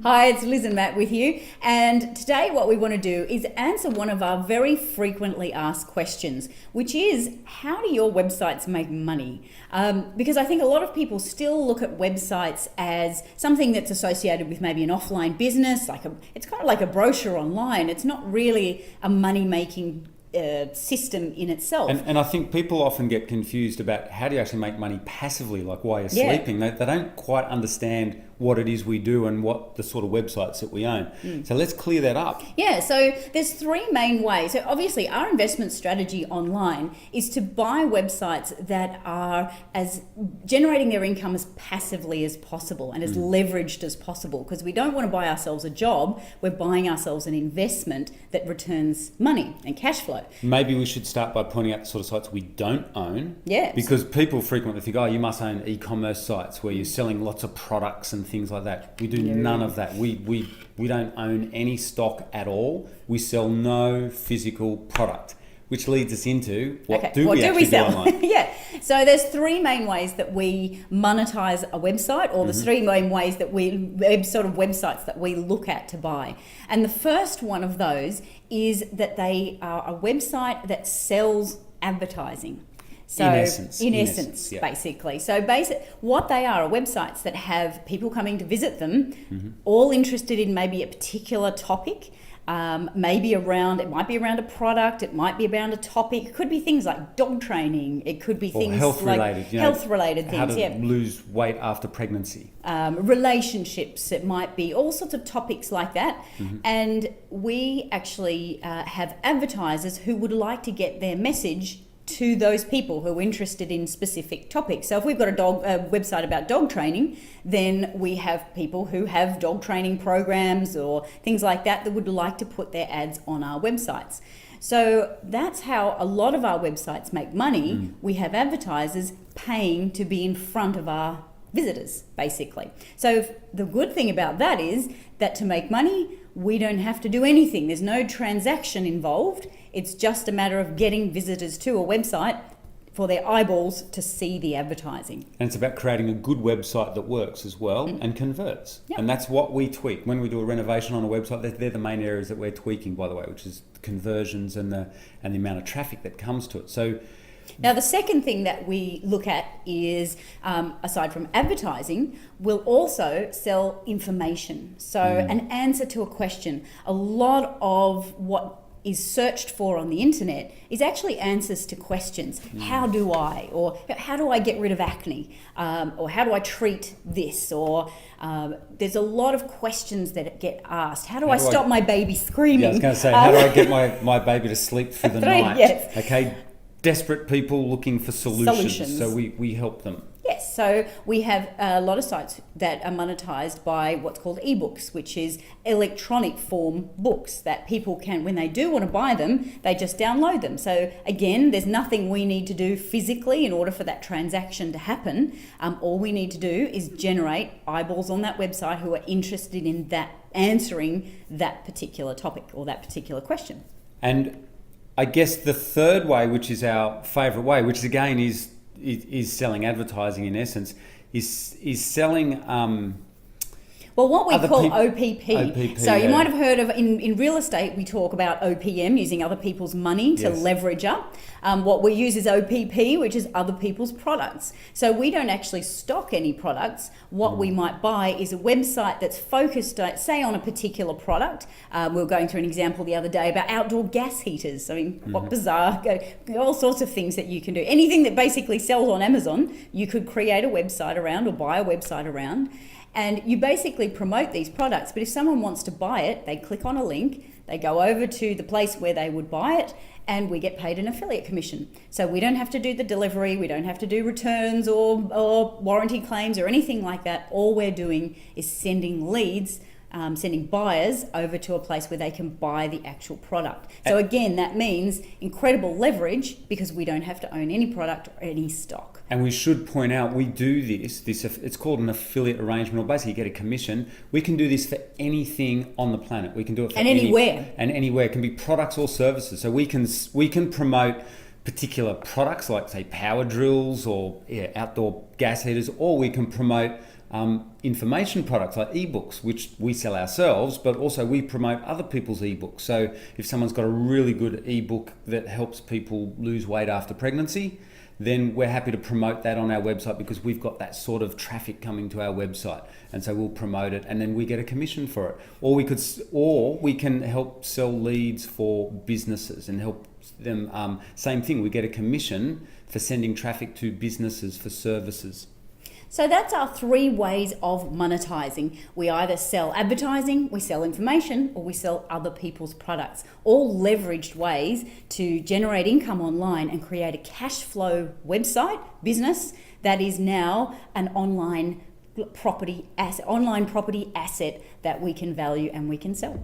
Hi, it's Liz and Matt with you, and today what we want to do is answer one of our very frequently asked questions, which is, how do your websites make money? Because I think a lot of people still look at websites as something that's associated with maybe an offline business, it's kind of like a brochure online. It's not really a money-making system in itself. And I think people often get confused about how do you actually make money passively, like while you're sleeping. They don't quite understand what it is we do and what the sort of websites that we own. So let's clear that up. Yeah, so there's three main ways. So obviously our investment strategy online is to buy websites that are as generating their income as passively as possible and as leveraged as possible, because we don't want to buy ourselves a job. We're buying ourselves an investment that returns money and cash flow. Maybe we should start by pointing out the sort of sites we don't own. Yeah. Because people frequently think, oh, you must own e-commerce sites where you're selling lots of products and things like that. We do none of that. We don't own any stock at all. We sell no physical product, which leads us into what do we sell online? Yeah. So there's three main ways that we monetize a website, or the three main ways that websites that we look at to buy. And the first one of those is that they are a website that sells advertising. So in essence, yeah. Basically. So what they are websites that have people coming to visit them, all interested in maybe a particular topic. It might be around a product, it might be around a topic. It could be things like dog training. It could be things health-related, like health-related things. How to lose weight after pregnancy. Relationships. It might be all sorts of topics like that. And we actually have advertisers who would like to get their message to those people who are interested in specific topics. So if we've got a website about dog training, then we have people who have dog training programs or things like that would like to put their ads on our websites. So that's how a lot of our websites make money. We have advertisers paying to be in front of our visitors, basically. So the good thing about that is that to make money, we don't have to do anything. There's no transaction involved. It's just a matter of getting visitors to a website for their eyeballs to see the advertising. And it's about creating a good website that works as well and converts. Yep. And that's what we tweak. When we do a renovation on a website, they're the main areas that we're tweaking, by the way, which is conversions and the amount of traffic that comes to it. So now, the second thing that we look at is, aside from advertising, we'll also sell information. So an answer to a question. A lot of what is searched for on the internet is actually answers to questions. How do I? Or how do I get rid of acne? Or how do I treat this? Or there's a lot of questions that get asked. How do I stop my baby screaming? Yeah, I was going to say, how do I get my baby to sleep through the night? Yes. Okay. Desperate people looking for solutions. So we help them. Yes, so we have a lot of sites that are monetized by what's called ebooks, which is electronic form books that people can, when they do want to buy them, they just download them. So again, there's nothing we need to do physically in order for that transaction to happen. All we need to do is generate eyeballs on that website who are interested in that, answering that particular topic or that particular question. And I guess the third way, which is our favourite way, which again is selling advertising in essence, is selling well, what we call OPP. OPP. So you might have heard of, in real estate, we talk about OPM, using other people's money to leverage up. What we use is OPP, which is other people's products. So we don't actually stock any products. What we might buy is a website that's focused, say, on a particular product. We were going through an example the other day about outdoor gas heaters. I mean, what bizarre, all sorts of things that you can do. Anything that basically sells on Amazon, you could create a website around or buy a website around. And you basically promote these products, but if someone wants to buy it, they click on a link, they go over to the place where they would buy it, and we get paid an affiliate commission. So we don't have to do the delivery, we don't have to do returns or warranty claims or anything like that. All we're doing is sending leads, sending buyers over to a place where they can buy the actual product. So again, that means incredible leverage because we don't have to own any product or any stock. And we should point out, we do this, it's called an affiliate arrangement, or basically you get a commission. We can do this for anything on the planet. We can do it for anywhere. And anywhere. It can be products or services. So we can promote particular products like, say, power drills or outdoor gas heaters, or we can promote information products like ebooks, which we sell ourselves, but also we promote other people's ebooks. So if someone's got a really good ebook that helps people lose weight after pregnancy, then we're happy to promote that on our website because we've got that sort of traffic coming to our website, and so we'll promote it, and then we get a commission for it. Or we can help sell leads for businesses and help them. Same thing, we get a commission for sending traffic to businesses for services. So that's our 3 ways of monetizing. We either sell advertising, we sell information, or we sell other people's products. All leveraged ways to generate income online and create a cash flow website, business, that is now an online property asset that we can value and we can sell.